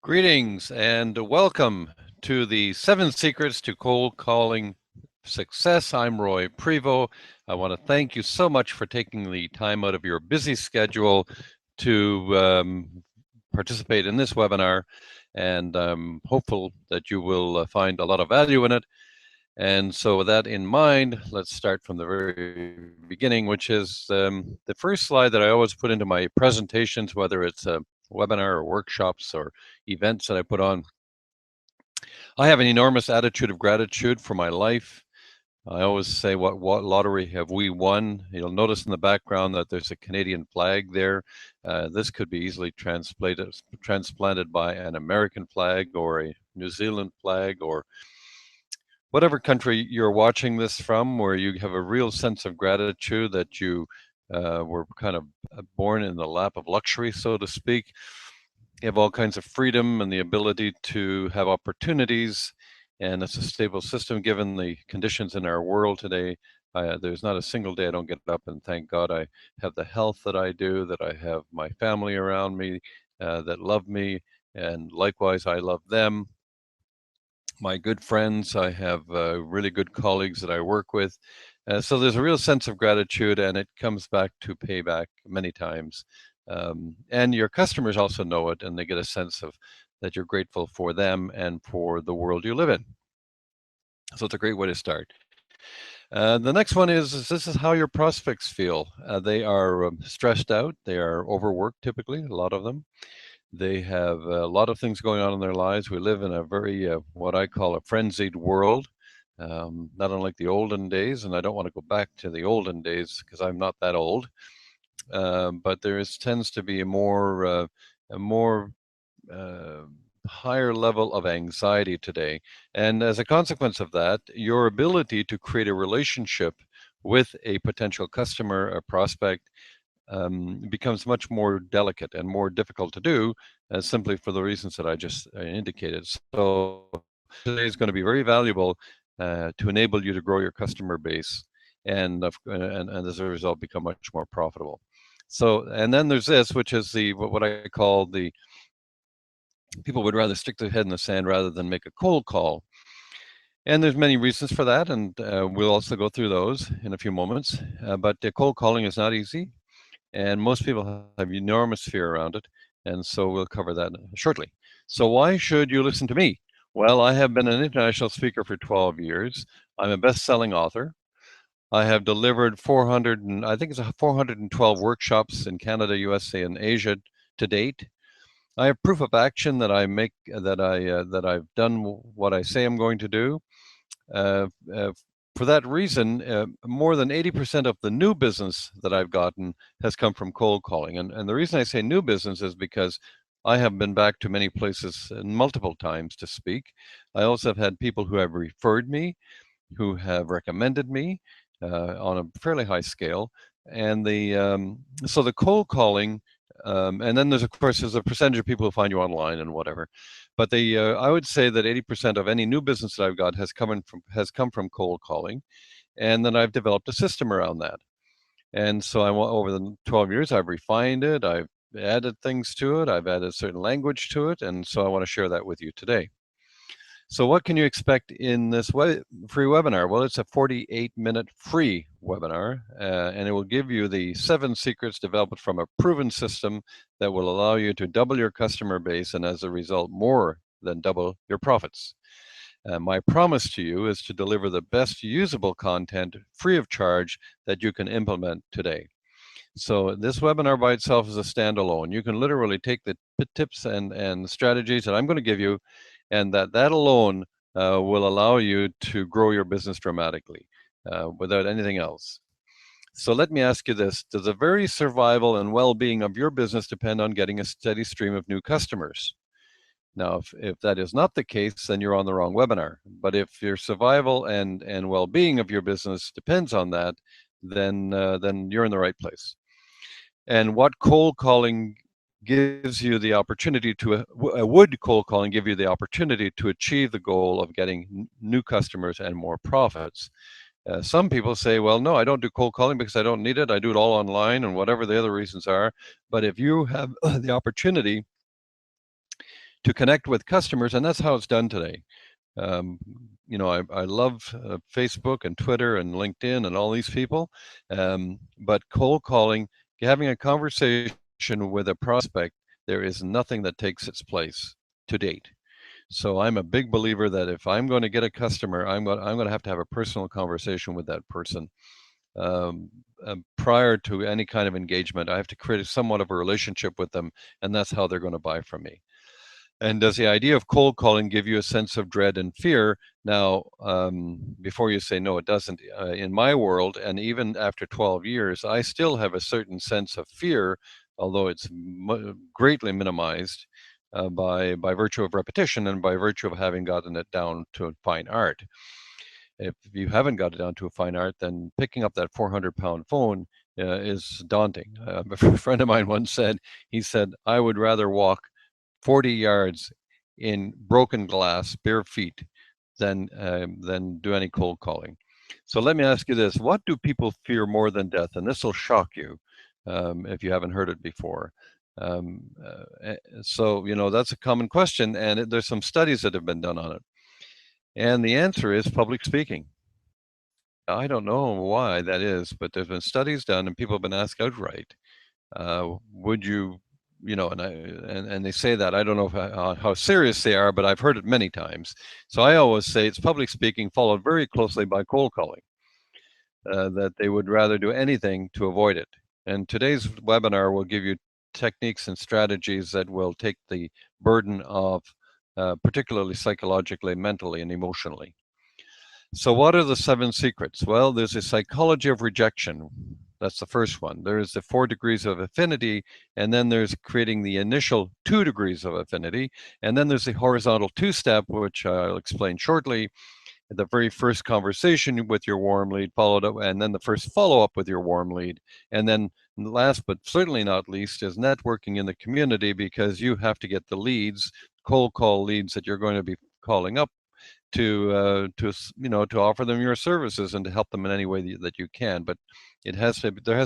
Greetings and welcome to the 7 Secrets to Cold Calling Success. I'm Roy Prevost. I want to thank you so much for taking the time out of your busy schedule to participate in this webinar, and I'm hopeful that you will find a lot of value in it. And so with that in mind, let's start from the very beginning, which is the first slide that I always put into my presentations, whether it's a webinar or workshops or events that I put on. I have an enormous attitude of gratitude for my life. I always say, what lottery have we won? You'll notice in the background that there's a Canadian flag there. This could be easily transplanted by an American flag or a New Zealand flag or whatever country you're watching this from, where you have a real sense of gratitude that you were kind of born in the lap of luxury, so to speak. You have all kinds of freedom and the ability to have opportunities, and it's a stable system given the conditions in our world today. There's not a single day I don't get up and thank God I have the health that I do, that I have my family around me that love me, and likewise I love them. My good friends, I have really good colleagues that I work with. So there's a real sense of gratitude, and it comes back to payback many times. And your customers also know it, and they get a sense of that you're grateful for them and for the world you live in. So it's a great way to start. The next one is this is how your prospects feel. They are stressed out. They are overworked, typically, a lot of them. They have a lot of things going on in their lives. We live in a very, what I call a frenzied world, not unlike the olden days. And I don't want to go back to the olden days because I'm not that old. But there tends to be a more higher level of anxiety today. And as a consequence of that, your ability to create a relationship with a potential customer, a prospect, becomes much more delicate and more difficult to do, simply for the reasons that I just indicated. So today is going to be very valuable to enable you to grow your customer base, and as a result become much more profitable. So, and then there's this, which is what I call the people would rather stick their head in the sand rather than make a cold call. And there's many reasons for that, and we'll also go through those in a few moments. But cold calling is not easy, and most people have enormous fear around it, and so we'll cover that shortly. So why should you listen to me? Well, I have been an international speaker for 12 years. I'm a best-selling author. I have delivered 412 workshops in Canada, USA, and Asia to date. I have proof of action that I've done what I say I'm going to do. For that reason, more than 80% of the new business that I've gotten has come from cold calling. And the reason I say new business is because I have been back to many places multiple times to speak. I also have had people who have referred me, who have recommended me on a fairly high scale. And so the cold calling, and then there's a percentage of people who find you online and whatever. But I would say that 80% of any new business that I've got has come from cold calling, and then I've developed a system around that. And so over the 12 years, I've refined it, I've added things to it, I've added certain language to it, and so I want to share that with you today. So what can you expect in this free webinar? Well, it's a 48-minute free webinar, and it will give you the 7 secrets developed from a proven system that will allow you to double your customer base and as a result, more than double your profits. My promise to you is to deliver the best usable content free of charge that you can implement today. So this webinar by itself is a standalone. You can literally take the tips and strategies that I'm going to give you, and that alone will allow you to grow your business dramatically without anything else. So let me ask you this: does the very survival and well-being of your business depend on getting a steady stream of new customers? Now, if that is not the case, then you're on the wrong webinar. But if your survival and well-being of your business depends on that, then you're in the right place. And what cold calling gives you the opportunity to, would cold calling give you the opportunity to achieve the goal of getting new customers and more profits? Some people say, well, no, I don't do cold calling because I don't need it. I do it all online and whatever the other reasons are. But if you have the opportunity to connect with customers, and that's how it's done today. Um, I love Facebook and Twitter and LinkedIn and all these people, but cold calling, having a conversation with a prospect, there is nothing that takes its place to date. So I'm a big believer that if I'm going to get a customer, I'm going to have a personal conversation with that person. Um, Prior to any kind of engagement, I have to create somewhat of a relationship with them, and that's how they're going to buy from me. And does the idea of cold calling give you a sense of dread and fear? Now, before you say no, it doesn't. In my world, and even after 12 years, I still have a certain sense of fear, although it's greatly minimized by virtue of repetition and by virtue of having gotten it down to a fine art. If you haven't got it down to a fine art, then picking up that 400-pound phone is daunting. A friend of mine once said, he said, I would rather walk 40 yards in broken glass, bare feet, than do any cold calling. So let me ask you this: what do people fear more than death? And this will shock you if you haven't heard it before. So that's a common question, and there's some studies that have been done on it. And the answer is public speaking. I don't know why that is, but there's been studies done, and people have been asked outright, would you, and they say that. I don't know how serious they are, but I've heard it many times. So I always say it's public speaking followed very closely by cold calling, that they would rather do anything to avoid it. And today's webinar will give you techniques and strategies that will take the burden of particularly psychologically, mentally, and emotionally. So what are the 7 secrets? Well, there's a psychology of rejection. That's the first one. There's the 4 degrees of affinity, and then there's creating the initial 2 degrees of affinity, and then there's the horizontal 2-step, which I'll explain shortly. The very first conversation with your warm lead, followed up, and then the first follow-up with your warm lead. And then last but certainly not least is networking in the community, because you have to get the leads, cold call leads that you're going to be calling up to offer them your services and to help them in any way that you can. But there has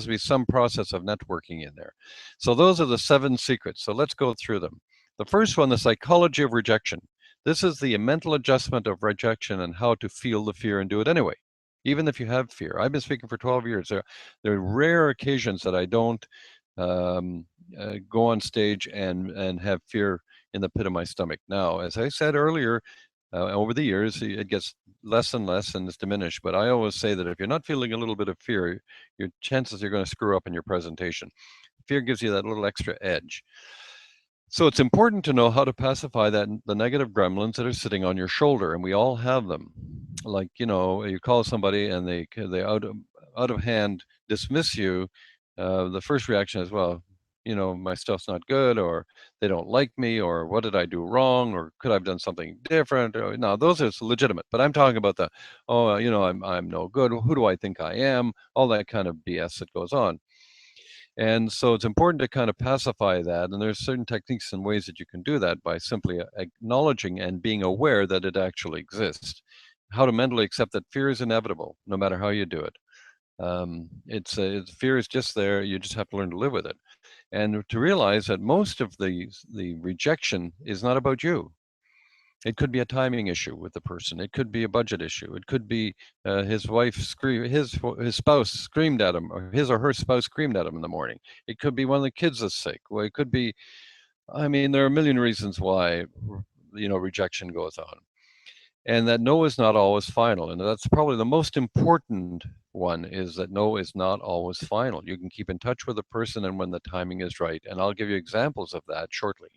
to be some process of networking in there. So those are the 7 secrets. So let's go through them. The first one, the psychology of rejection. This is the mental adjustment of rejection and how to feel the fear and do it anyway, even if you have fear. I've been speaking for 12 years. There are rare occasions that I don't go on stage and have fear in the pit of my stomach. Now, as I said earlier, over the years, it gets less and less and it's diminished. But I always say that if you're not feeling a little bit of fear, your chances you're going to screw up in your presentation. Fear gives you that little extra edge. So it's important to know how to pacify the negative gremlins that are sitting on your shoulder, and we all have them. Like, you call somebody and they out of hand dismiss you. The first reaction is, well, my stuff's not good, or they don't like me, or what did I do wrong, or could I have done something different? Now, those are legitimate, but I'm talking about I'm no good. Who do I think I am? All that kind of BS that goes on. And so it's important to kind of pacify that. And there's certain techniques and ways that you can do that by simply acknowledging and being aware that it actually exists. How to mentally accept that fear is inevitable, no matter how you do it. Fear is just there. You just have to learn to live with it, and to realize that most of the rejection is not about you. It could be a timing issue with the person. It could be a budget issue. It could be his wife his spouse screamed at him, or his or her spouse screamed at him in the morning. It could be one of the kids is sick. Well, it could be. I mean, there are a million reasons why rejection goes on, and that no is not always final. And that's probably the most important one, is that no is not always final. You can keep in touch with the person, and when the timing is right. And I'll give you examples of that shortly.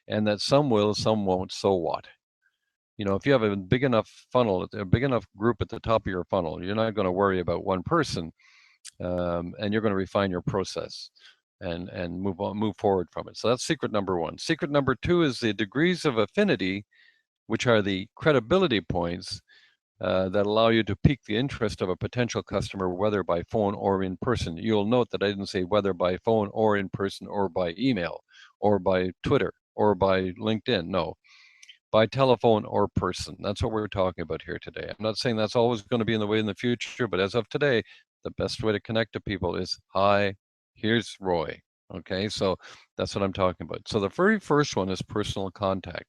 And that some will, some won't. So what? If you have a big enough funnel, a big enough group at the top of your funnel, you're not going to worry about one person, and you're going to refine your process and move forward from it. So that's secret number 1. Secret number 2 is the degrees of affinity, which are the credibility points that allow you to pique the interest of a potential customer, whether by phone or in person. You'll note that I didn't say whether by phone or in person or by email or by Twitter or by LinkedIn. No, by telephone or person. That's what we're talking about here today. I'm not saying that's always going to be in the way in the future, but as of today, the best way to connect to people is, hi, here's Roy. Okay, so that's what I'm talking about. So the very first one is personal contact.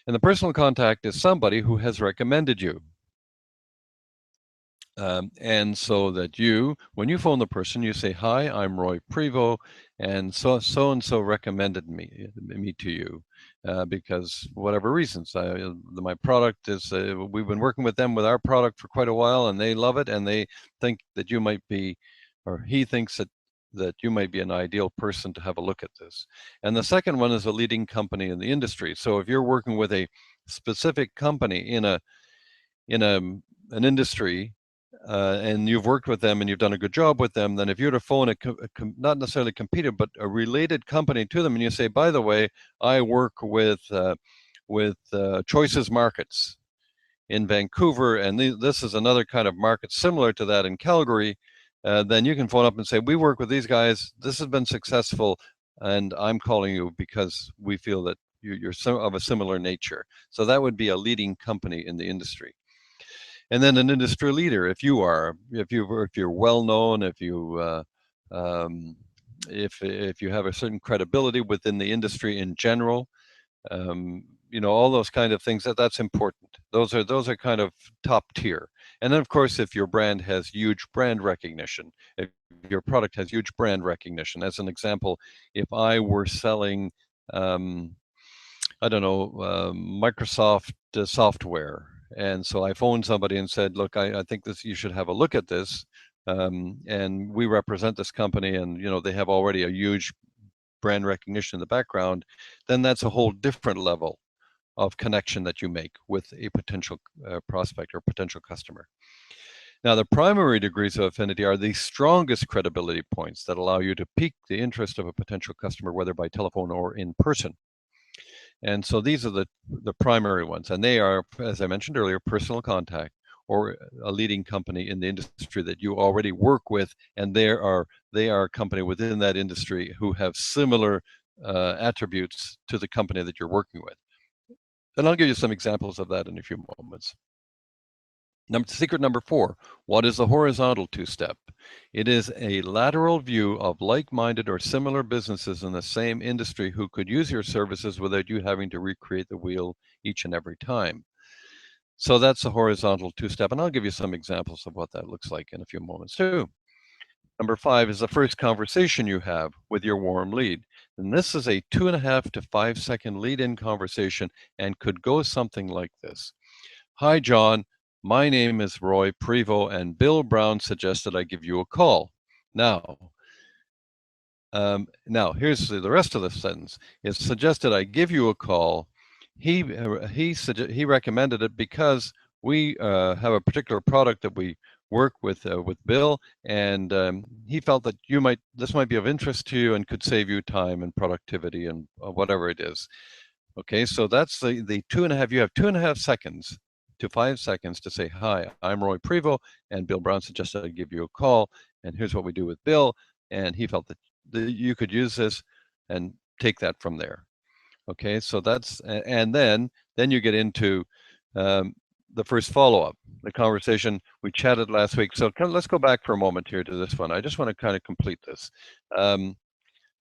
And the personal contact is somebody who has recommended you. And so that when you phone the person, you say, "Hi, I'm Roy Prevost, and so recommended me to you because whatever reasons. My product is we've been working with them with our product for quite a while, and they love it, and they think that you might be, or he thinks that you might be an ideal person to have a look at this." And the second one is a leading company in the industry. So if you're working with a specific company in an industry and you've worked with them and you've done a good job with them, then if you were to phone not necessarily competed, but a related company to them, and you say, "By the way, I work with Choices Markets in Vancouver, and this is another kind of market similar to that in Calgary," then you can phone up and say, "We work with these guys. This has been successful, and I'm calling you because we feel that you're of a similar nature." So that would be a leading company in the industry. And then an industry leader, if you're well known, um, if you have a certain credibility within the industry in general, all those kind of things, that's important. Those are kind of top tier. And then of course, if your brand has huge brand recognition, if your product has huge brand recognition, as an example, if I were selling I don't know, Microsoft software. And so I phoned somebody and said, "Look, I think you should have a look at this. And we represent this company, and they have already a huge brand recognition in the background." Then that's a whole different level of connection that you make with a potential prospect or potential customer. Now, the primary degrees of affinity are the strongest credibility points that allow you to pique the interest of a potential customer, whether by telephone or in person. And so these are the primary ones, and they are, as I mentioned earlier, personal contact or a leading company in the industry that you already work with, and they are a company within that industry who have similar attributes to the company that you're working with. And I'll give you some examples of that in a few moments. Secret number 4, what is the horizontal two-step? It is a lateral view of like-minded or similar businesses in the same industry who could use your services without you having to recreate the wheel each and every time. So that's a horizontal two-step, and I'll give you some examples of what that looks like in a few moments too. Number 5 is the first conversation you have with your warm lead. And this is a 2.5 to 5 second lead-in conversation and could go something like this. "Hi, John. My name is Roy Prevost, and Bill Brown suggested I give you a call." Now here's the rest of the sentence. "It suggested I give you a call. He recommended it because we have a particular product that we work with Bill, and he felt that this might be of interest to you and could save you time and productivity and whatever it is." Okay, so that's the 2.5. You have 2.5 seconds to 5 seconds to say, "Hi, I'm Roy Prevost, and Bill Brown suggested I give you a call, and here's what we do with Bill, and he felt that you could use this," and take that from there. Okay, so and then you get into the first follow-up, the conversation we chatted last week. So let's go back for a moment here to this one. I just want to kind of complete this.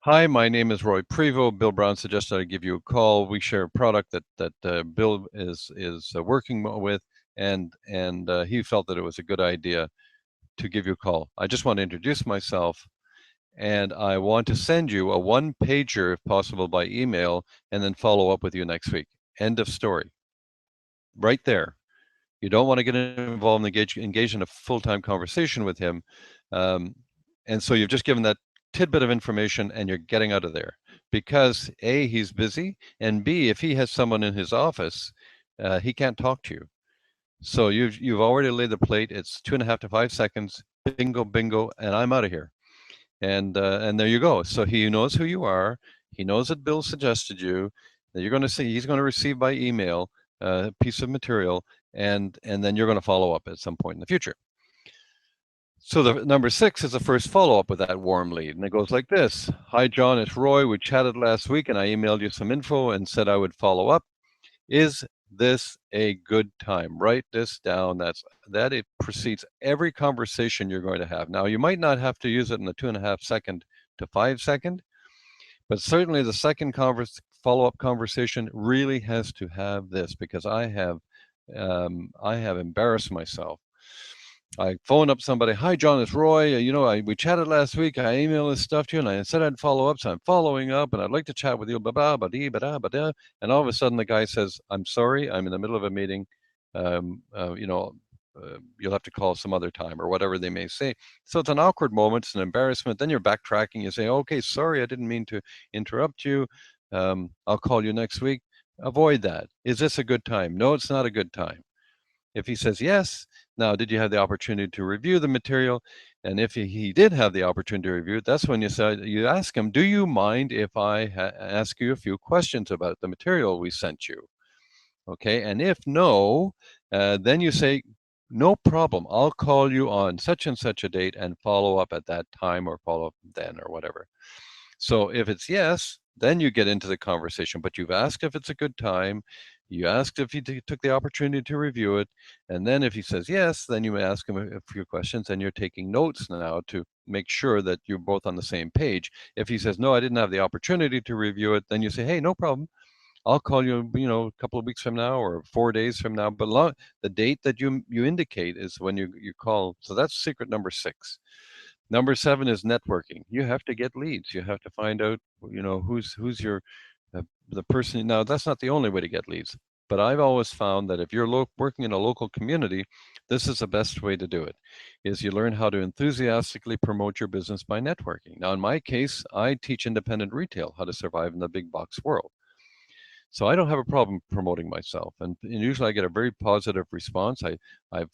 "Hi, my name is Roy Prevost. Bill Brown suggested I give you a call. We share a product that Bill is working with, and he felt that it was a good idea to give you a call. I just want to introduce myself, and I want to send you a one-pager, if possible, by email, and then follow up with you next week." End of story. Right there. You don't want to get involved and engage in a full-time conversation with him. And so you've just given that tidbit of information and you're getting out of there because A, he's busy, and B, if he has someone in his office, he can't talk to you. So you've already laid the plate. It's 2.5 to 5 seconds. Bingo, bingo, and I'm out of here. And there you go. So he knows who you are. He knows that Bill suggested you. That you're going to see. He's going to receive by email a piece of material, and then you're going to follow up at some point in the future. So the number 6 is the first follow-up with that warm lead, and it goes like this. "Hi, John, it's Roy. We chatted last week, and I emailed you some info and said I would follow up. Is this a good time?" Write this down. That it precedes every conversation you're going to have. Now, you might not have to use it in the 2.5 second to 5-second. But certainly the second follow-up conversation really has to have this, because I have embarrassed myself. I phoned up somebody. Hi, John, it's Roy. We chatted last week. I emailed this stuff to you, and I said I'd follow up, so I'm following up, and I'd like to chat with you. And all of a sudden, the guy says, "I'm sorry, I'm in the middle of a meeting. You'll have to call some other time," or whatever they may say. So it's an awkward moment. It's an embarrassment. Then you're backtracking. You say, "Okay, sorry, I didn't mean to interrupt you. I'll call you next week." Avoid that. Is this a good time? No, it's not a good time. If he says yes, now, did you have the opportunity to review the material? And if he did have the opportunity to review it, that's when you ask him, do you mind if I ask you a few questions about the material we sent you? Okay, and if no, then you say, no problem, I'll call you on such and such a date and follow up at that time, or follow up then, or whatever. So if it's yes, then you get into the conversation, but you've asked if it's a good time. You asked if he took the opportunity to review it. And then if he says yes, then you may ask him a few questions, and you're taking notes now to make sure that you're both on the same page. If he says, no, I didn't have the opportunity to review it, then you say, hey, no problem. I'll call you, a couple of weeks from now or 4 days from now. But the date that you indicate is when you call. So that's secret number 6. Number 7 is networking. You have to get leads. You have to find out, who's your the person. Now, that's not the only way to get leads, but I've always found that if you're working in a local community, this is the best way to do it. Is you learn how to enthusiastically promote your business by networking. Now, in my case, I teach independent retail how to survive in the big box world. So I don't have a problem promoting myself, and usually I get a very positive response. I've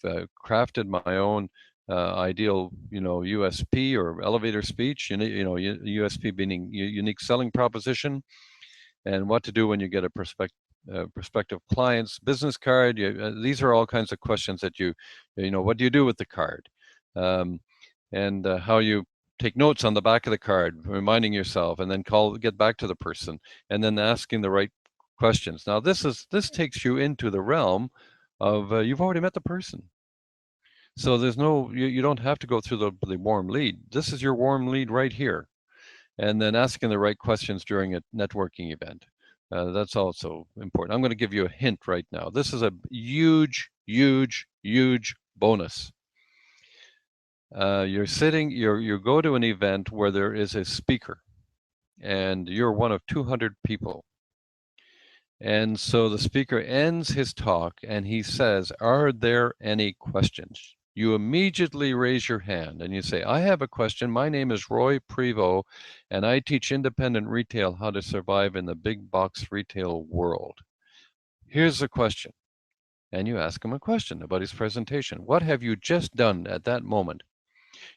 crafted my own ideal, USP, or elevator speech. USP being unique selling proposition, and what to do when you get a prospective client's business card. These are all kinds of questions that what do you do with the card, and how you take notes on the back of the card, reminding yourself, and then get back to the person, and then asking the right questions. Now, this takes you into the realm of you've already met the person. So there's you don't have to go through the warm lead. This is your warm lead right here. And then asking the right questions during a networking event. That's also important. I'm going to give you a hint right now. This is a huge, huge, huge bonus. You go to an event where there is a speaker, and you're one of 200 people. And so the speaker ends his talk and he says, are there any questions? You immediately raise your hand and you say, I have a question. My name is Roy Prevost, and I teach independent retail how to survive in the big box retail world. Here's the question. And you ask him a question about his presentation. What have you just done at that moment?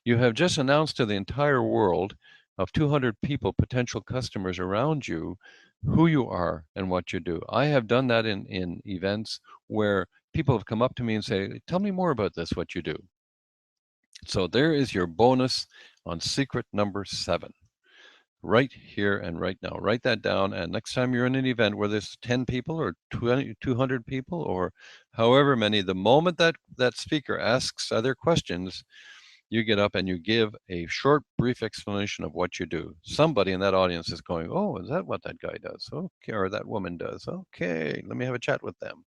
You have just announced to the entire world of 200 people, potential customers around you, who you are and what you do. I have done that in events where people have come up to me and say, tell me more about this, what you do. So there is your bonus on secret number 7. Right here and right now. Write that down, and next time you're in an event where there's 10 people or 200 people or however many, the moment that speaker asks other questions, you get up and you give a short, brief explanation of what you do. Somebody in that audience is going, oh, is that what that guy does? Okay, or that woman does. Okay, let me have a chat with them.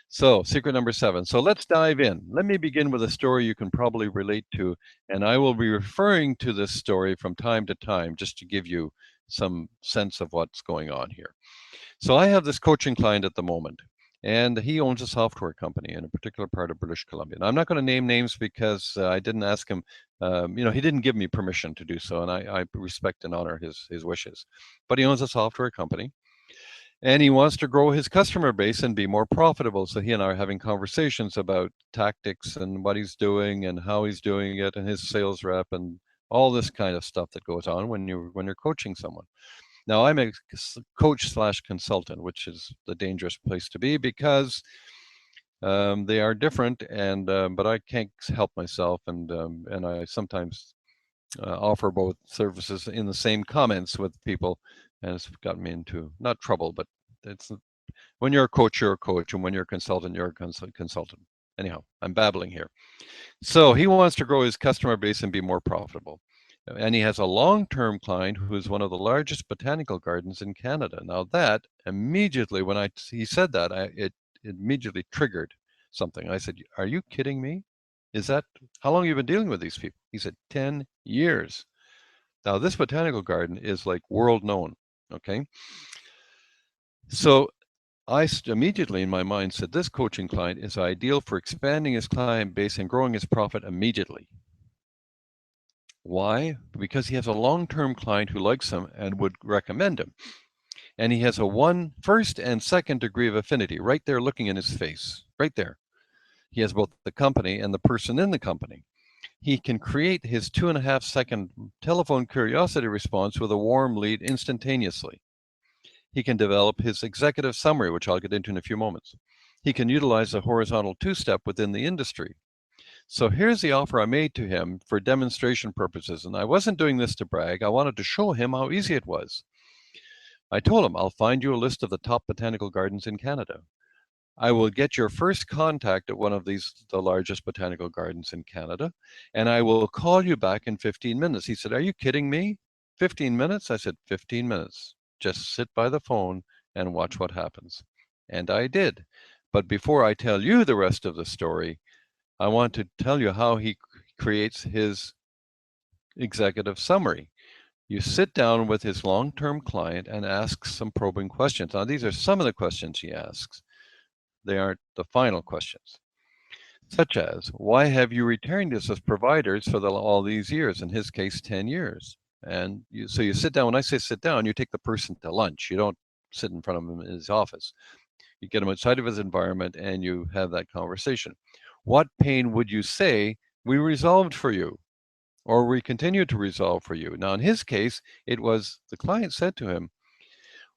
So, secret number 7. So let's dive in. Let me begin with a story you can probably relate to, and I will be referring to this story from time to time just to give you some sense of what's going on here. So I have this coaching client at the moment, and he owns a software company in a particular part of British Columbia. Now, I'm not going to name names because I didn't ask him, he didn't give me permission to do so, and I respect and honor his wishes. But he owns a software company, and he wants to grow his customer base and be more profitable. So he and I are having conversations about tactics and what he's doing and how he's doing it, and his sales rep and all this kind of stuff that goes on when you're coaching someone. Now, I'm a coach/consultant, which is the dangerous place to be because they are different, and but I can't help myself, and I sometimes offer both services in the same comments with people, and it's gotten me into not trouble, but it's when you're a coach, and when you're a consultant, you're a consultant. Anyhow, I'm babbling here. So he wants to grow his customer base and be more profitable. And he has a long-term client who is one of the largest botanical gardens in Canada. Now that immediately, when he said that, it immediately triggered something. I said, "Are you kidding me? Is that how long have you been dealing with these people?" He said, 10 years. Now this botanical garden is like world known. Okay, so I immediately in my mind said, this coaching client is ideal for expanding his client base and growing his profit immediately. Why? Because he has a long-term client who likes him and would recommend him. And he has a first and second degree of affinity right there looking in his face, right there. He has both the company and the person in the company. He can create his 2.5-second telephone curiosity response with a warm lead instantaneously. He can develop his executive summary, which I'll get into in a few moments. He can utilize a horizontal two-step within the industry. So here's the offer I made to him for demonstration purposes. And I wasn't doing this to brag. I wanted to show him how easy it was. I told him, I'll find you a list of the top botanical gardens in Canada. I will get your first contact at one of the largest botanical gardens in Canada, and I will call you back in 15 minutes. He said, "Are you kidding me? 15 minutes?" I said, 15 minutes. Just sit by the phone and watch what happens. And I did. But before I tell you the rest of the story, I want to tell you how he creates his executive summary. You sit down with his long-term client and ask some probing questions. Now, these are some of the questions he asks. They aren't the final questions, such as, why have you retained us as providers for all these years? In his case, 10 years. And so you sit down. When I say sit down, you take the person to lunch. You don't sit in front of him in his office. You get him outside of his environment and you have that conversation. What pain would you say we resolved for you, or we continue to resolve for you? Now, in his case, it was the client said to him,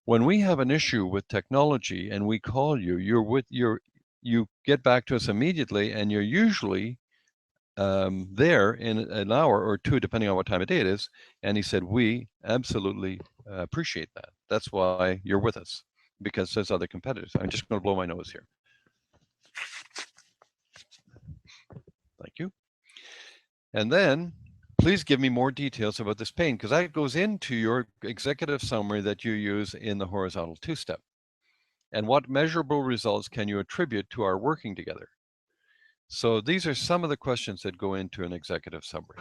when we have an issue with technology and we call you, you get back to us immediately, and you're usually there in an hour or two, depending on what time of day it is. And he said, we absolutely appreciate that. That's why you're with us, because there's other competitors. I'm just going to blow my nose here. Thank you. And then please give me more details about this pain, because that goes into your executive summary that you use in the horizontal two-step. And what measurable results can you attribute to our working together? So these are some of the questions that go into an executive summary.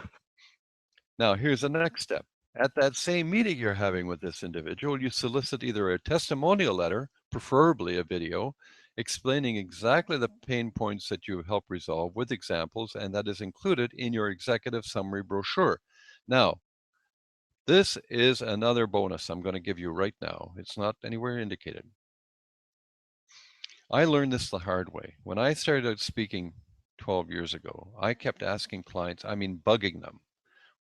Now, here's the next step. At that same meeting you're having with this individual, you solicit either a testimonial letter, preferably a video, explaining exactly the pain points that you help resolve with examples, and that is included in your executive summary brochure. Now, this is another bonus I'm going to give you right now. It's not anywhere indicated. I learned this the hard way. When I started out speaking 12 years ago, I kept asking clients, I mean, bugging them,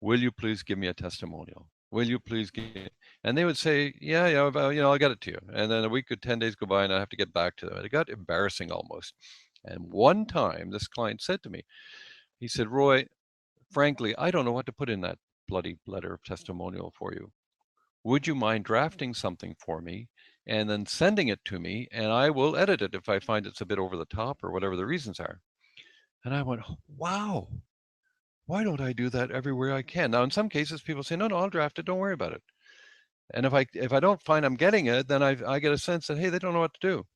will you please give me a testimonial? Will you please give me? And they would say, yeah, I'll get it to you. And then a week or 10 days go by and I have to get back to them. It got embarrassing almost. And one time this client said to me, he said, Roy, frankly, I don't know what to put in that bloody letter of testimonial for you. Would you mind drafting something for me and then sending it to me, and I will edit it if I find it's a bit over the top or whatever the reasons are? And I went, wow, why don't I do that everywhere I can? Now, in some cases, people say, no, I'll draft it. Don't worry about it. And if I don't find I'm getting it, then I get a sense that, hey, they don't know what to do.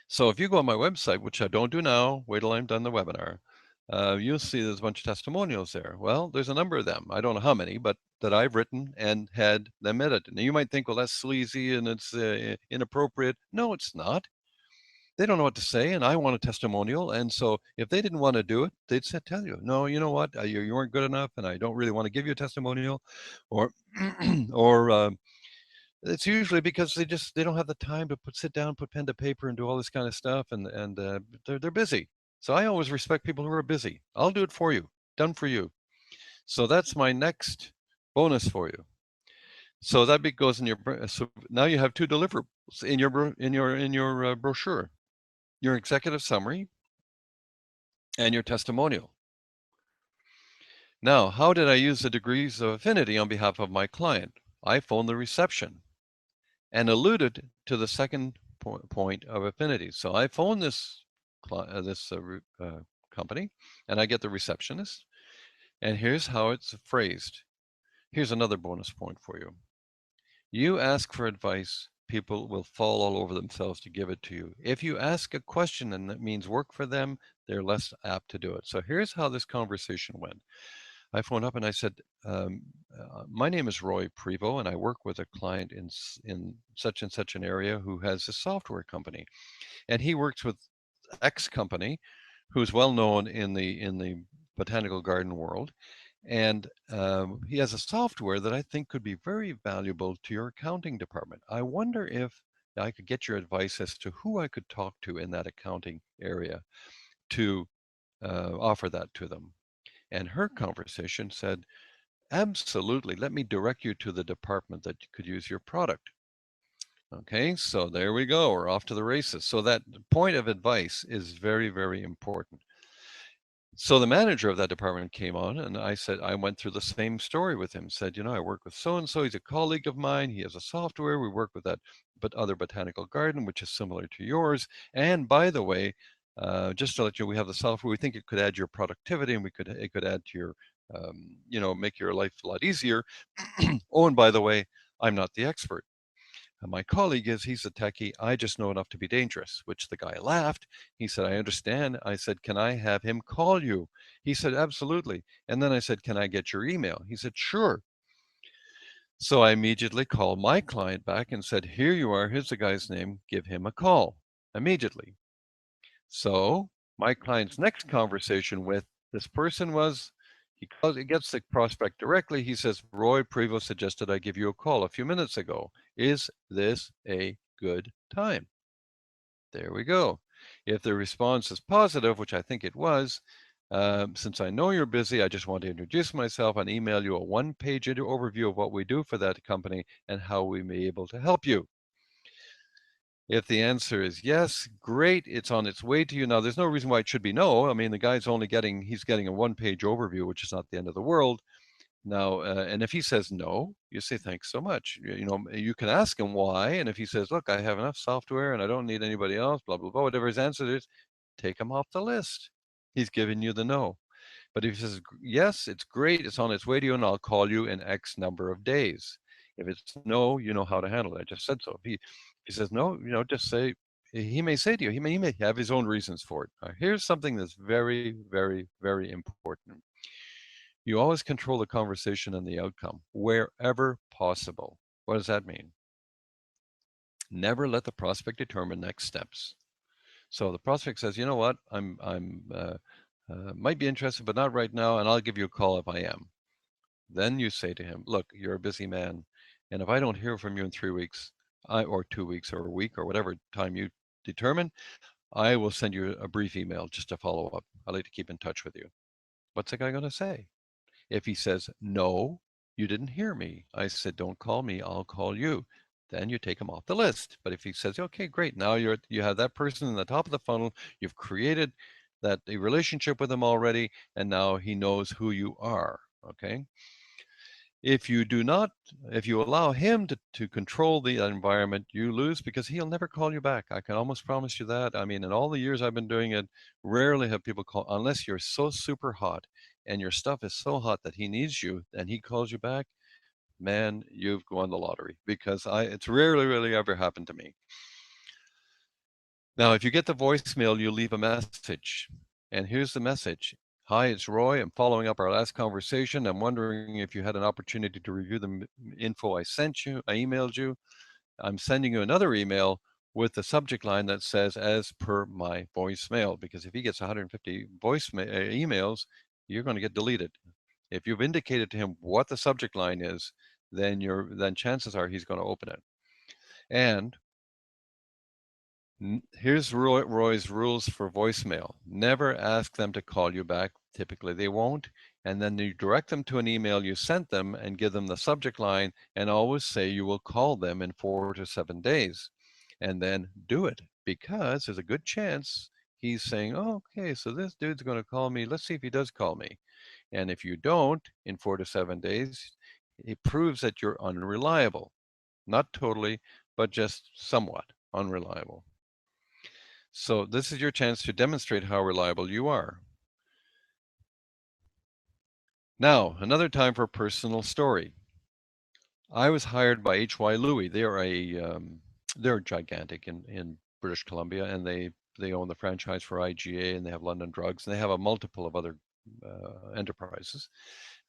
So if you go on my website, which I don't do now, wait till I'm done the webinar, you'll see there's a bunch of testimonials there. Well, there's a number of them. I don't know how many, but that I've written and had them edited. Now you might think, well, that's sleazy and it's inappropriate. No, it's not. They don't know what to say, and I want a testimonial. And so if they didn't want to do it, they'd tell you, no, you know what, you weren't good enough, and I don't really want to give you a testimonial, or or it's usually because they don't have the time to sit down, put pen to paper, and do all this kind of stuff, and they're busy. So I always respect people who are busy. I'll do it for you, done for you. So that's my next bonus for you. So that goes in your. So now you have two deliverables in your brochure: your executive summary and your testimonial. Now, how did I use the degrees of affinity on behalf of my client? I phoned the reception and alluded to the second point of affinity. So I phone this company, and I get the receptionist, And here's how it's phrased. Here's another bonus point for you. You ask for advice, people will fall all over themselves to give it to you. If you ask a question and that means work for them, they're less apt to do it. So here's how this conversation went. I phoned up and I said, my name is Roy Prevo, and I work with a client in such and such an area who has a software company. And he works with X company, who's well known in the botanical garden world. And he has a software that I think could be very valuable to your accounting department. I wonder if I could get your advice as to who I could talk to in that accounting area to offer that to them. And her conversation said, absolutely, let me direct you to the department that could use your product. Okay, so there we go. We're off to the races. So that point of advice is very, very important. So the manager of that department came on, and I went through the same story with him. Said, I work with so and so. He's a colleague of mine. He has a software. We work with that, but other botanical garden, which is similar to yours. And by the way, just to let you know, we have the software. We think it could add your productivity, and it could add to your, make your life a lot easier. Oh, and by the way, I'm not the expert. My colleague he's a techie. I just know enough to be dangerous, which the guy laughed. He said, I understand. I said, can I have him call you? He said, absolutely. And then I said, can I get your email? He said, sure. So I immediately called my client back and said, here you are. Here's the guy's name. Give him a call immediately. So my client's next conversation with this person was, he gets the prospect directly. He says, Roy Prevo suggested I give you a call a few minutes ago. Is this a good time? There we go. If the response is positive, which I think it was, since I know you're busy, I just want to introduce myself and email you a one-page overview of what we do for that company and how we may be able to help you. If the answer is yes, great, it's on its way to you. Now, there's no reason why it should be no. I mean, the guy's he's getting a one-page overview, which is not the end of the world. Now, and if he says no, you say, thanks so much. You can ask him why. And if he says, look, I have enough software and I don't need anybody else, blah, blah, blah, whatever his answer is, take him off the list. He's giving you the no. But if he says, yes, it's great, it's on its way to you, and I'll call you in X number of days. If it's no, you know how to handle it. I just said so. If he says no, just say, he may say to you, he may have his own reasons for it. Here's something that's very, very, very important. You always control the conversation and the outcome wherever possible. What does that mean? Never let the prospect determine next steps. So the prospect says, you know what, I'm might be interested, but not right now, and I'll give you a call if I am. Then you say to him, look, you're a busy man, and if I don't hear from you in 3 weeks, or 2 weeks, or a week, or whatever time you determine, I will send you a brief email just to follow up. I like to keep in touch with you. What's the guy going to say? If he says, no, you didn't hear me. I said, don't call me, I'll call you. Then you take him off the list. But if he says, okay, great, now you have that person in the top of the funnel, you've created a relationship with him already, and now he knows who you are. Okay. If you allow him to control the environment, you lose because he'll never call you back. I can almost promise you that. I mean, in all the years I've been doing it, rarely have people call, unless you're so super hot and your stuff is so hot that he needs you and he calls you back. Man, you've won the lottery, because it's rarely, really ever happened to me. Now, if you get the voicemail, you leave a message. And here's the message. Hi, it's Roy. I'm following up our last conversation. I'm wondering if you had an opportunity to review the info I sent you. I emailed you. I'm sending you another email with the subject line that says, as per my voicemail, because if he gets 150 emails, you're going to get deleted. If you've indicated to him what the subject line is, then chances are he's going to open it. And here's Roy's rules for voicemail. Never ask them to call you back. Typically they won't. And then you direct them to an email you sent them and give them the subject line, and always say you will call them in 4 to 7 days. And then do it, because there's a good chance he's saying, oh, okay, so this dude's going to call me. Let's see if he does call me. And if you don't in 4 to 7 days, it proves that you're unreliable. Not totally, but just somewhat unreliable. So this is your chance to demonstrate how reliable you are. Now, another time for a personal story. I was hired by H.Y. Louis. They're gigantic in British Columbia, and they own the franchise for IGA, and they have London Drugs, and they have a multiple of other enterprises.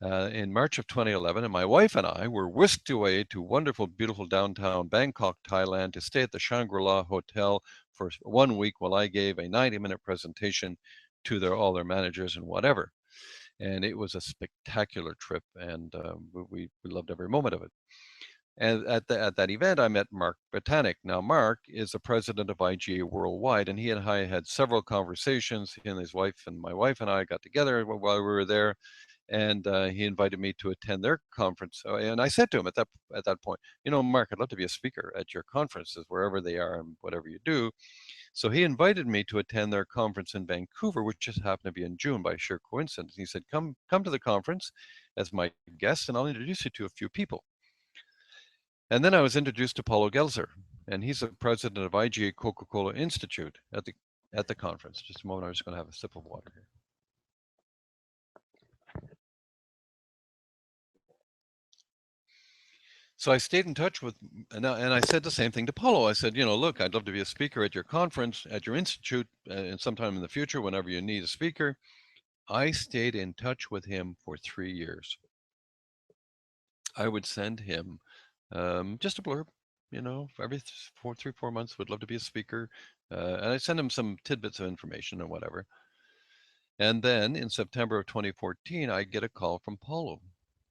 In March of 2011, and my wife and I were whisked away to wonderful, beautiful downtown Bangkok, Thailand, to stay at the Shangri-La Hotel for 1 week while I gave a 90-minute presentation to all their managers and whatever. And it was a spectacular trip, and we loved every moment of it. And at that event, I met Mark Botanic. Now, Mark is the president of IGA Worldwide, and he and I had several conversations. He and his wife and my wife and I got together while we were there, and he invited me to attend their conference. And I said to him at that point, Mark, I'd love to be a speaker at your conferences, wherever they are and whatever you do. So he invited me to attend their conference in Vancouver, which just happened to be in June by sheer coincidence. He said, come to the conference as my guest, and I'll introduce you to a few people. And then I was introduced to Paulo Gelzer, and he's the president of IGA Coca-Cola Institute at the conference. Just a moment, I'm just going to have a sip of water here. So I stayed in touch with, and I said the same thing to Paulo. I said, look, I'd love to be a speaker at your conference, at your institute, and sometime in the future, whenever you need a speaker. I stayed in touch with him for 3 years. I would send him just a blurb, every 4 months, would love to be a speaker. And I send him some tidbits of information and whatever. And then in September of 2014, I get a call from Paulo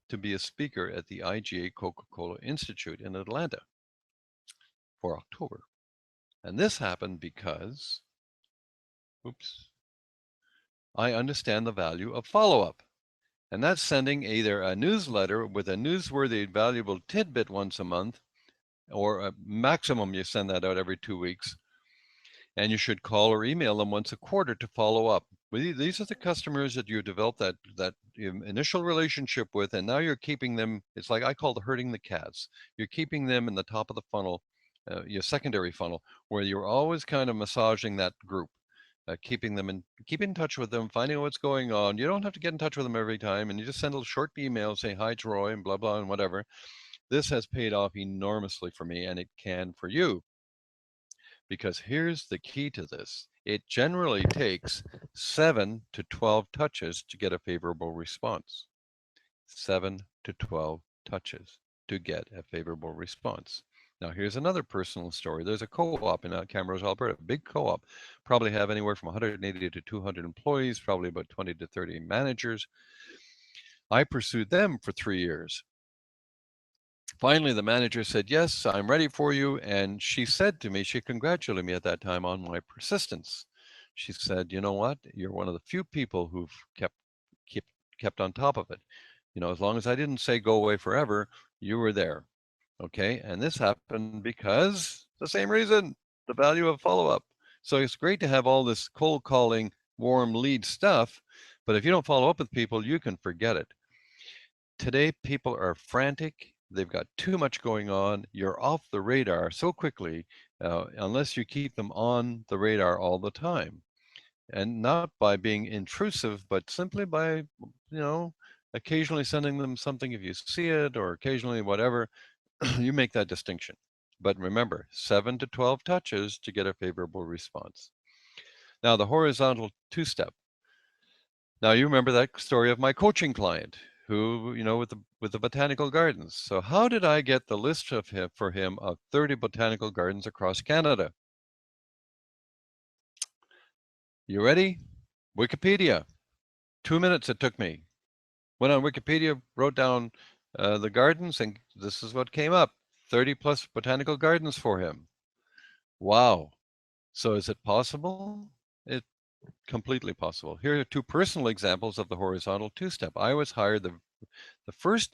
to be a speaker at the IGA Coca-Cola Institute in Atlanta for October. And this happened because, I understand the value of follow-up. And that's sending either a newsletter with a newsworthy, valuable tidbit once a month, or a maximum you send that out every 2 weeks. And you should call or email them once a quarter to follow up. These are the customers that you develop that initial relationship with, and now you're keeping them. It's like I call the herding the cats. You're keeping them in the top of the funnel, your secondary funnel, where you're always kind of massaging that group. Keep in touch with them, finding out what's going on. You don't have to get in touch with them every time, and you just send a short email, say hi to Roy and blah blah and whatever. This has paid off enormously for me, and it can for you. Because here's the key to this. It generally takes 7 to 12 touches to get a favorable response. 7 to 12 touches to get a favorable response. Now, here's another personal story. There's a co-op in Camrose, Alberta, a big co-op, probably have anywhere from 180 to 200 employees, probably about 20 to 30 managers. I pursued them for 3 years. Finally, the manager said, yes, I'm ready for you. And she said to me, she congratulated me at that time on my persistence. She said, you know what? You're one of the few people who've kept on top of it. As long as I didn't say go away forever, you were there. Okay. And this happened because the same reason, the value of follow-up. So it's great to have all this cold calling, warm lead stuff, but if you don't follow up with people, you can forget it. Today, people are frantic. They've got too much going on. You're off the radar so quickly, unless you keep them on the radar all the time. And not by being intrusive, but simply by, occasionally sending them something if you see it, or occasionally whatever. You make that distinction. But remember, 7 to 12 touches to get a favorable response. Now, the horizontal two-step. Now, you remember that story of my coaching client who, with the botanical gardens. So how did I get the list for him of 30 botanical gardens across Canada? You ready? Wikipedia. 2 minutes it took me. Went on Wikipedia, wrote down the gardens, and this is what came up. 30 plus botanical gardens for him. Wow. So is it possible? It's completely possible. Here are 2 personal examples of the horizontal two-step. I was hired the first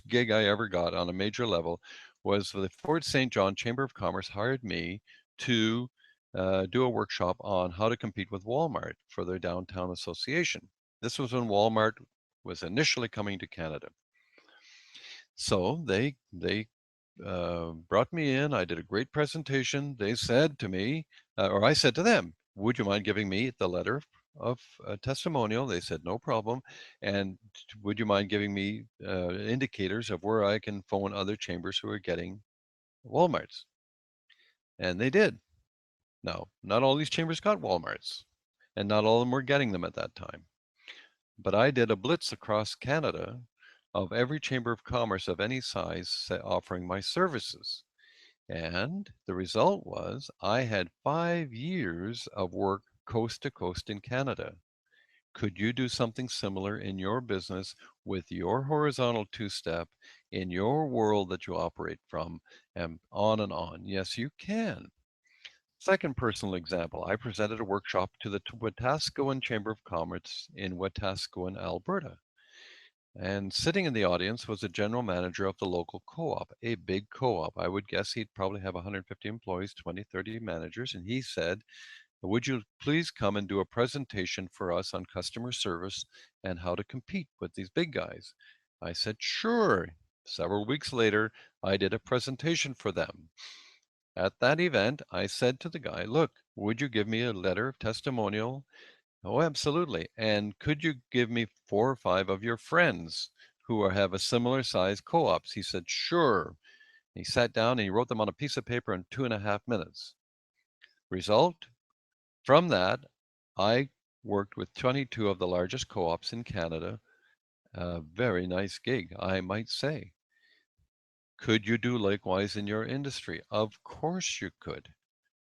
gig I ever got on a major level was the Fort St. John Chamber of Commerce hired me to do a workshop on how to compete with Walmart for their downtown association. This was when Walmart was initially coming to Canada. So they brought me in. I did a great presentation. They said to me, or I said to them, would you mind giving me the letter of a testimonial. They said, no problem. And would you mind giving me indicators of where I can phone other chambers who are getting Walmarts? And they did. Now, not all these chambers got Walmarts, and not all of them were getting them at that time. But I did a blitz across Canada of every chamber of commerce of any size offering my services. And the result was I had 5 years of work coast to coast in Canada. Could you do something similar in your business with your horizontal two-step in your world that you operate from, and on and on? Yes, you can. Second personal example, I presented a workshop to the Wetaskiwin Chamber of Commerce in Wetaskiwin, Alberta. And sitting in the audience was the general manager of the local co-op, a big co-op. I would guess he'd probably have 150 employees, 20, 30 managers. And he said, would you please come and do a presentation for us on customer service and how to compete with these big guys? I said, sure. Several weeks later, I did a presentation for them. At that event, I said to the guy, look, would you give me a letter of testimonial? Oh, absolutely. And could you give me 4 or 5 of your friends who have a similar size co-ops? He said, sure. He sat down and he wrote them on a piece of paper in 2.5 minutes. Result, from that, I worked with 22 of the largest co-ops in Canada. A very nice gig, I might say. Could you do likewise in your industry? Of course you could.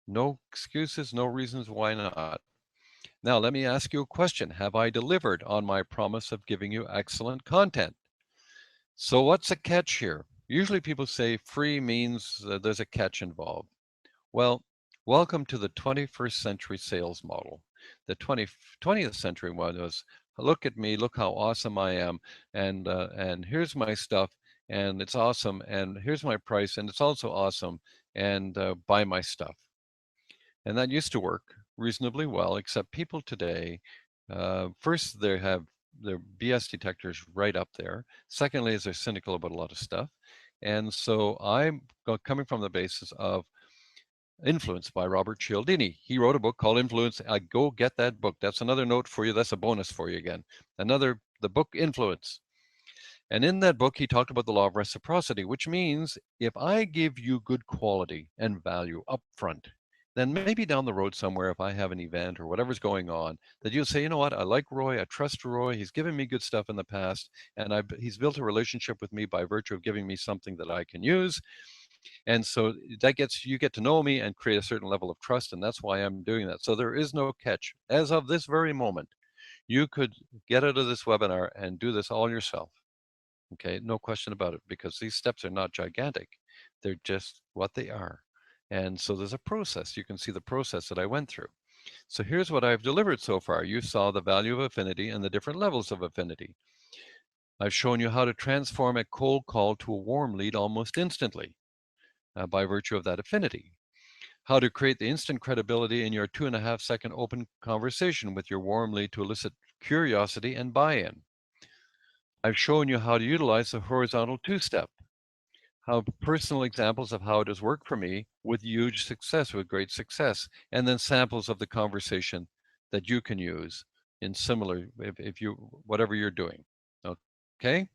No excuses, no reasons why not. Now, let me ask you a question. Have I delivered on my promise of giving you excellent content? So what's the catch here? Usually people say free means there's a catch involved. Well, welcome to the 21st century sales model. The 20th century one was, look at me, look how awesome I am, and here's my stuff, and it's awesome, and here's my price, and it's also awesome, and buy my stuff. And that used to work reasonably well, except people today, first, they have their BS detectors right up there. Secondly, is they're cynical about a lot of stuff. And so I'm coming from the basis of Influence by Robert Cialdini. He wrote a book called Influence. I go get that book. That's another note for you. That's a bonus for you again. The book Influence. And in that book, he talked about the law of reciprocity, which means if I give you good quality and value up front, then maybe down the road somewhere, if I have an event or whatever's going on, that you'll say, you know what, I like Roy, I trust Roy, he's given me good stuff in the past, and he's built a relationship with me by virtue of giving me something that I can use. And so that you get to know me and create a certain level of trust, and that's why I'm doing that. So there is no catch. As of this very moment, you could get out of this webinar and do this all yourself. Okay, no question about it, because these steps are not gigantic. They're just what they are. And so there's a process. You can see the process that I went through. So here's what I've delivered so far. You saw the value of affinity and the different levels of affinity. I've shown you how to transform a cold call to a warm lead almost instantly by virtue of that affinity. How to create the instant credibility in your 2.5-second open conversation with your warm lead to elicit curiosity and buy-in. I've shown you how to utilize the horizontal two-step, how personal examples of how it has worked for me with huge success, with great success, and then samples of the conversation that you can use in similar, if you, whatever you're doing. Okay?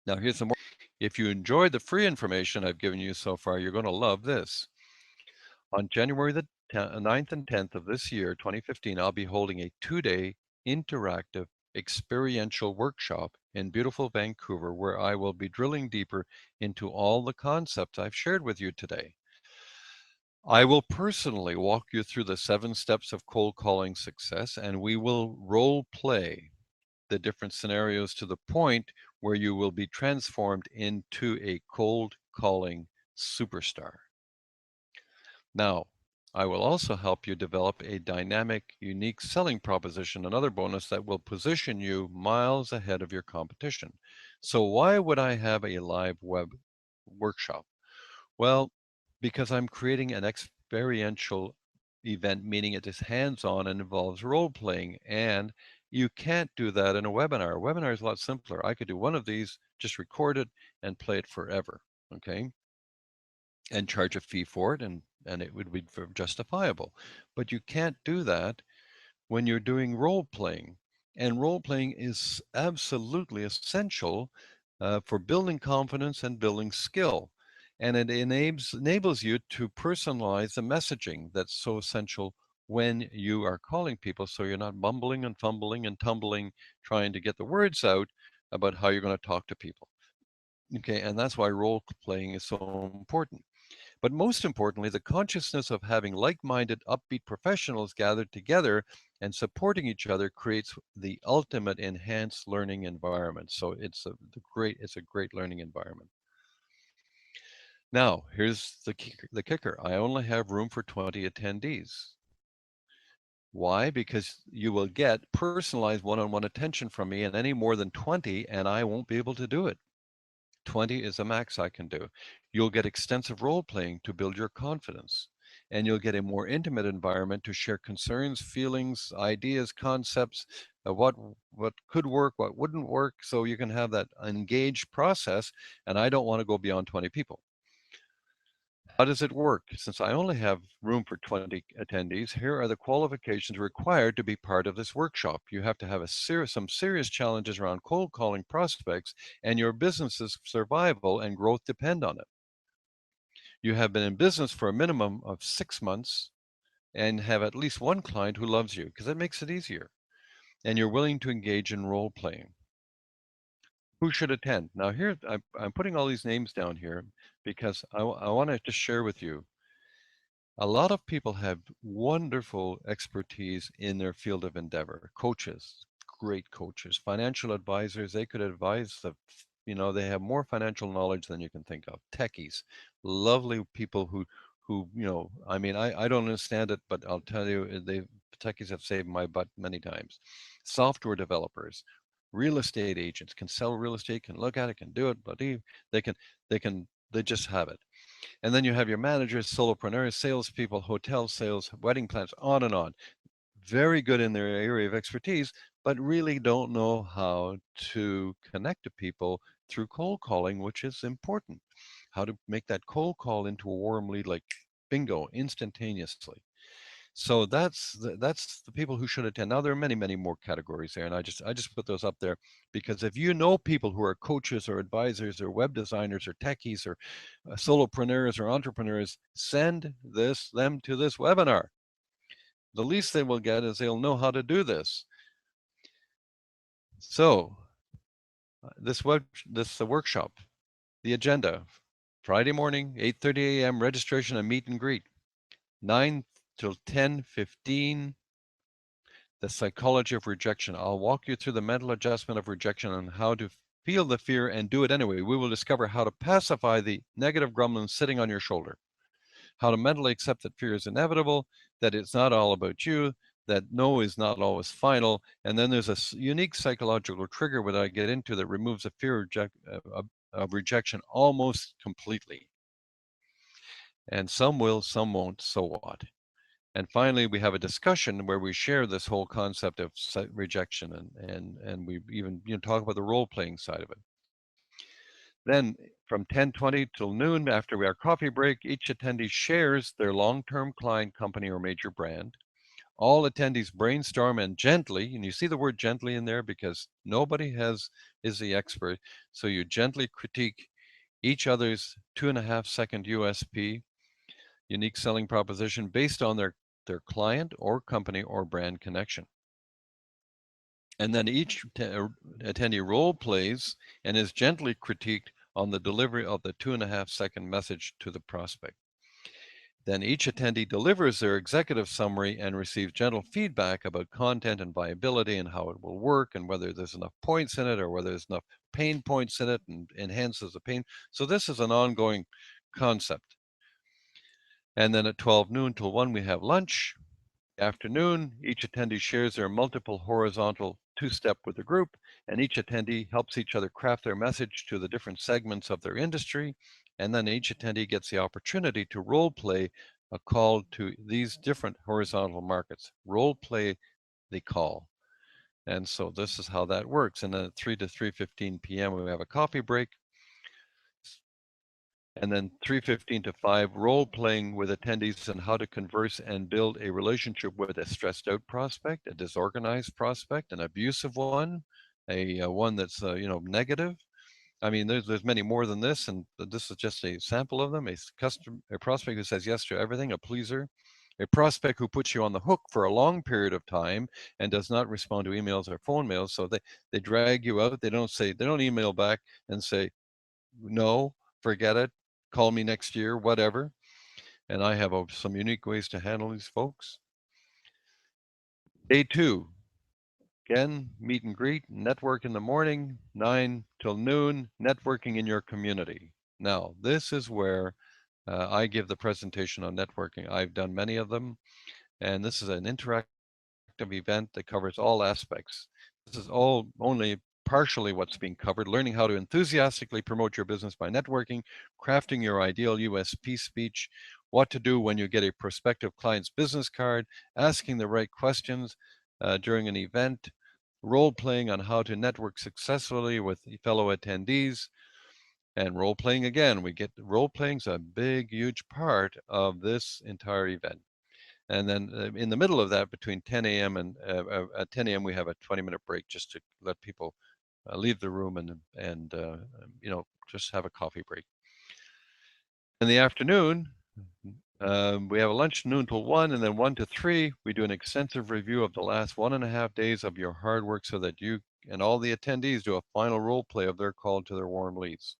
Now here's some more. If you enjoyed the free information I've given you so far, you're going to love this. On January the 9th and 10th of this year, 2015, I'll be holding a 2-day interactive experiential workshop in beautiful Vancouver, where I will be drilling deeper into all the concepts I've shared with you today. I will personally walk you through the 7 steps of cold calling success, and we will role play the different scenarios to the point where you will be transformed into a cold calling superstar. Now, I will also help you develop a dynamic, unique selling proposition, another bonus that will position you miles ahead of your competition. So why would I have a live web workshop? Well, because I'm creating an experiential event, meaning it is hands-on and involves role-playing, and you can't do that in a webinar. A webinar is a lot simpler. I could do one of these, just record it and play it forever, okay? And charge a fee for it, and it would be justifiable. But you can't do that when you're doing role playing. And role playing is absolutely essential for building confidence and building skill. And it enables you to personalize the messaging that's so essential when you are calling people, so you're not bumbling and fumbling and tumbling trying to get the words out about how you're going to talk to people. Okay, and that's why role playing is so important. But most importantly, the consciousness of having like-minded, upbeat professionals gathered together and supporting each other creates the ultimate enhanced learning environment. So it's a great learning environment. Now, here's the kicker. I only have room for 20 attendees. Why? Because you will get personalized one-on-one attention from me, and any more than 20, and I won't be able to do it. 20 is the max I can do. You'll get extensive role playing to build your confidence, and you'll get a more intimate environment to share concerns, feelings, ideas, concepts, what could work, what wouldn't work, so you can have that engaged process. And I don't want to go beyond 20 people. How does it work? Since I only have room for 20 attendees, here are the qualifications required to be part of this workshop. You have to have some serious challenges around cold calling prospects, and your business's survival and growth depend on it. You have been in business for a minimum of 6 months and have at least one client who loves you, because that makes it easier. And you're willing to engage in role playing. Who should attend? Now, here I'm putting all these names down here because I want to just share with you. A lot of people have wonderful expertise in their field of endeavor. Coaches, great coaches, financial advisors, they could advise they have more financial knowledge than you can think of. Techies, lovely people who, I mean, I don't understand it, but I'll tell you, techies have saved my butt many times. Software developers, real estate agents can sell real estate, can look at it, can do it, but they can, they just have it. And then you have your managers, solopreneurs, salespeople, hotel sales, wedding planners, on and on. Very good in their area of expertise, but really don't know how to connect to people through cold calling, which is important. How to make that cold call into a warm lead, like bingo, instantaneously. So that's the people who should attend. Now there are many, many more categories there, and I just put those up there because if you know people who are coaches or advisors or web designers or techies or solopreneurs or entrepreneurs, send them to this webinar. The least they will get is they'll know how to do this. So this workshop, the agenda, Friday morning, 8:30 a.m. registration and meet and greet, 9 till 10:15. The psychology of rejection. I'll walk you through the mental adjustment of rejection and how to feel the fear and do it anyway. We will discover how to pacify the negative gremlin sitting on your shoulder, how to mentally accept that fear is inevitable, that it's not all about you, that no is not always final. And then there's a unique psychological trigger that I get into that removes the fear of rejection almost completely. And some will, some won't, so what? And finally, we have a discussion where we share this whole concept of rejection and we even talk about the role playing side of it. Then from 10:20 till noon, after our coffee break, each attendee shares their long-term client, company, or major brand. All attendees brainstorm and gently, and you see the word gently in there because nobody is the expert. So you gently critique each other's 2.5-second USP, unique selling proposition, based on their client or company or brand connection. And then each attendee role plays and is gently critiqued on the delivery of the 2.5-second message to the prospect. Then each attendee delivers their executive summary and receives gentle feedback about content and viability and how it will work and whether there's enough points in it or whether there's enough pain points in it and enhances the pain. So this is an ongoing concept. And then at 12 noon till 1, we have lunch. Afternoon, each attendee shares their multiple horizontal two-step with the group, and each attendee helps each other craft their message to the different segments of their industry. And then each attendee gets the opportunity to role play a call to these different horizontal markets. Role play the call. And so this is how that works. And then at 3 to 3:15 p.m., we have a coffee break. And then 3:15 to 5, role playing with attendees on how to converse and build a relationship with a stressed out prospect, a disorganized prospect, an abusive one, a one that's negative. I mean, there's many more than this, and this is just a sample of them. A prospect who says yes to everything, a pleaser, a prospect who puts you on the hook for a long period of time and does not respond to emails or phone mails. So they drag you out. They don't email back and say, no, forget it, call me next year, whatever. And I have some unique ways to handle these folks. Day 2, again, meet and greet, network in the morning, 9 till noon, networking in your community. Now, this is where I give the presentation on networking. I've done many of them, and this is an interactive event that covers all aspects. This is all only partially what's being covered, learning how to enthusiastically promote your business by networking, crafting your ideal USP speech, what to do when you get a prospective client's business card, asking the right questions during an event, role playing on how to network successfully with fellow attendees, and role playing again. We get role playing's a big, huge part of this entire event. And then in the middle of that, between 10 a.m. and at 10 a.m., we have a 20-minute break just to let people leave the room and just have a coffee break. In the afternoon, we have a lunch noon till 1, and then 1 to 3, we do an extensive review of the last 1.5 days of your hard work so that you and all the attendees do a final role play of their call to their warm leads.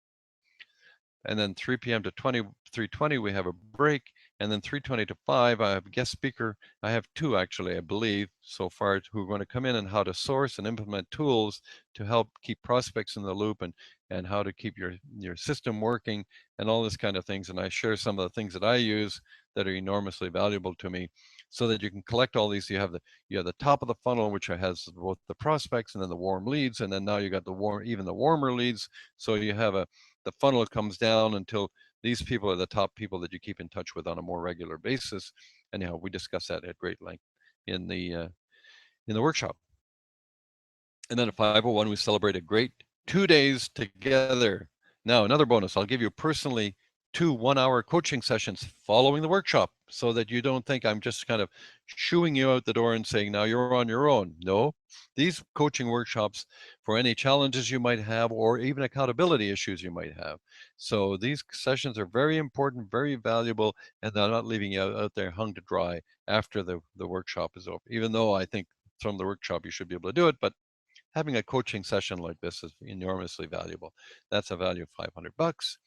And then 3 p.m. to 3:20, we have a break. And then 3:20 to 5, I have a guest speaker. I have 2 actually, I believe, so far, who are going to come in and how to source and implement tools to help keep prospects in the loop and how to keep your system working and all this kind of things. And I share some of the things that I use that are enormously valuable to me so that you can collect all these. You have the top of the funnel, which has both the prospects and then the warm leads. And then now you got the warmer leads. So you have the funnel comes down until these people are the top people that you keep in touch with on a more regular basis. And we discuss that at great length in the workshop. And then at 5:01, we celebrate a great 2 days together. Now, another bonus, I'll give you personally 2 one-hour coaching sessions following the workshop so that you don't think I'm just kind of shooing you out the door and saying, now you're on your own. No, these coaching workshops for any challenges you might have or even accountability issues you might have. So these sessions are very important, very valuable, and they're not leaving you out there hung to dry after the workshop is over, even though I think from the workshop you should be able to do it, but having a coaching session like this is enormously valuable. That's a value of $500.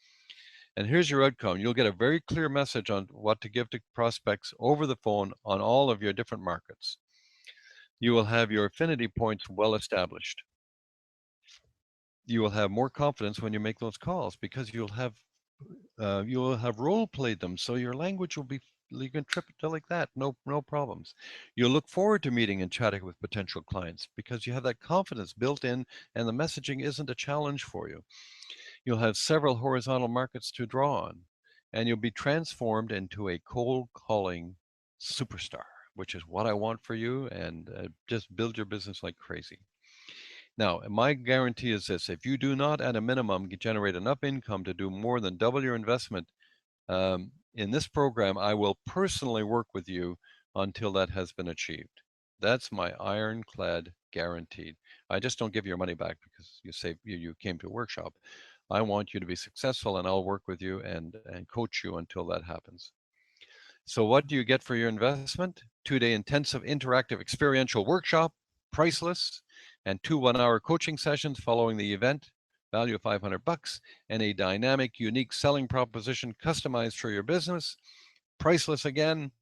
And here's your outcome. You'll get a very clear message on what to give to prospects over the phone on all of your different markets. You will have your affinity points well established. You will have more confidence when you make those calls because you'll have role played them. So your language will be, you can trip it like that, no problems. You'll look forward to meeting and chatting with potential clients because you have that confidence built in and the messaging isn't a challenge for you. You'll have several horizontal markets to draw on, and you'll be transformed into a cold calling superstar, which is what I want for you, and just build your business like crazy. Now, my guarantee is this: if you do not, at a minimum, generate enough income to do more than double your investment in this program, I will personally work with you until that has been achieved. That's my ironclad guaranteed. I just don't give your money back because you came to a workshop. I want you to be successful, and I'll work with you and coach you until that happens. So what do you get for your investment? 2-day intensive interactive experiential workshop, priceless, and 2 one-hour coaching sessions following the event, value of $500, and a dynamic, unique selling proposition customized for your business, priceless again,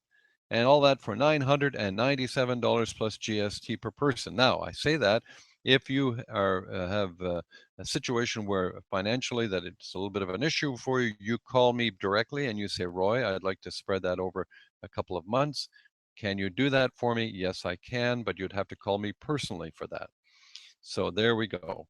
and all that for $997 plus GST per person. Now, I say that if you have a situation where financially that it's a little bit of an issue for you, you call me directly and you say, Roy, I'd like to spread that over a couple of months. Can you do that for me? Yes, I can, but you'd have to call me personally for that. So there we go.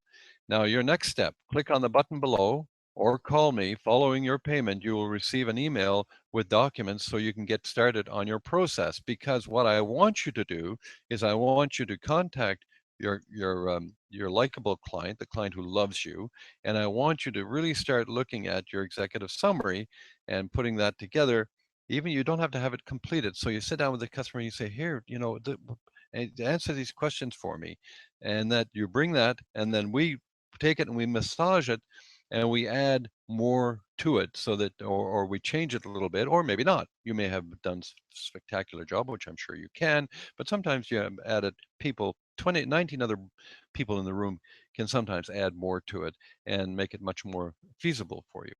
Now, your next step, click on the button below or call me. Following your payment, you will receive an email with documents so you can get started on your process. Because what I want you to do is I want you to contact your likable client, the client who loves you, and I want you to really start looking at your executive summary and putting that together. Even you don't have to have it completed. So you sit down with the customer and you say, here, answer these questions for me, and that you bring that, and then we take it and we massage it, and we add more to it so that, or we change it a little bit, or maybe not. You may have done a spectacular job, which I'm sure you can, but sometimes you have added people, 20, 19 other people in the room can sometimes add more to it and make it much more feasible for you.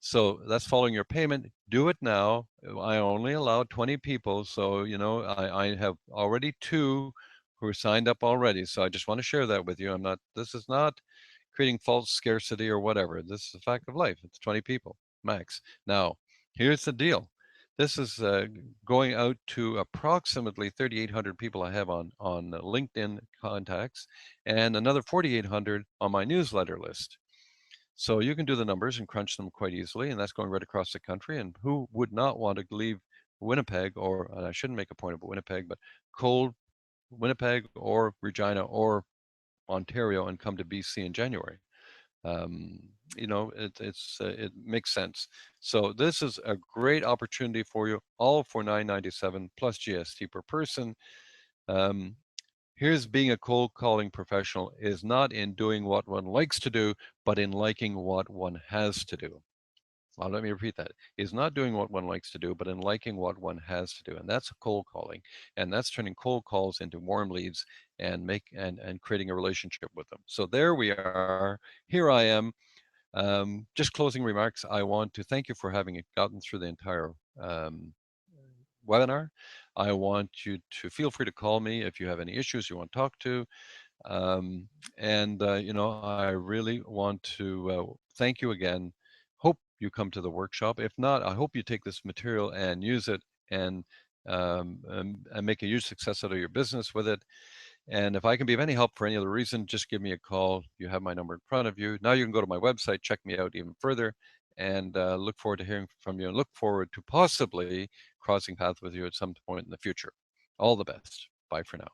So that's following your payment. Do it now. I only allow 20 people. So, I have already 2 who are signed up already. So I just want to share that with you. This is not creating false scarcity or whatever. This is a fact of life. It's 20 people max. Now, here's the deal. This is going out to approximately 3,800 people I have on LinkedIn contacts, and another 4,800 on my newsletter list. So you can do the numbers and crunch them quite easily, and that's going right across the country. And who would not want to leave Winnipeg, or I shouldn't make a point of Winnipeg, but cold Winnipeg or Regina or Ontario and come to BC in January? It makes sense. So this is a great opportunity for you, all for $9.97 plus GST per person. Here's being a cold calling professional is not in doing what one likes to do, but in liking what one has to do. Well, let me repeat that. Is not doing what one likes to do, but in liking what one has to do. And that's cold calling. And that's turning cold calls into warm leads and creating a relationship with them. So there we are. Here I am. Just closing remarks. I want to thank you for having gotten through the entire webinar. I want you to feel free to call me if you have any issues you want to talk to. I really want to thank you again. Hope you come to the workshop. If not, I hope you take this material and use it and make a huge success out of your business with it. And if I can be of any help for any other reason, just give me a call. You have my number in front of you. Now you can go to my website, check me out even further, and look forward to hearing from you and look forward to possibly crossing paths with you at some point in the future. All the best. Bye for now.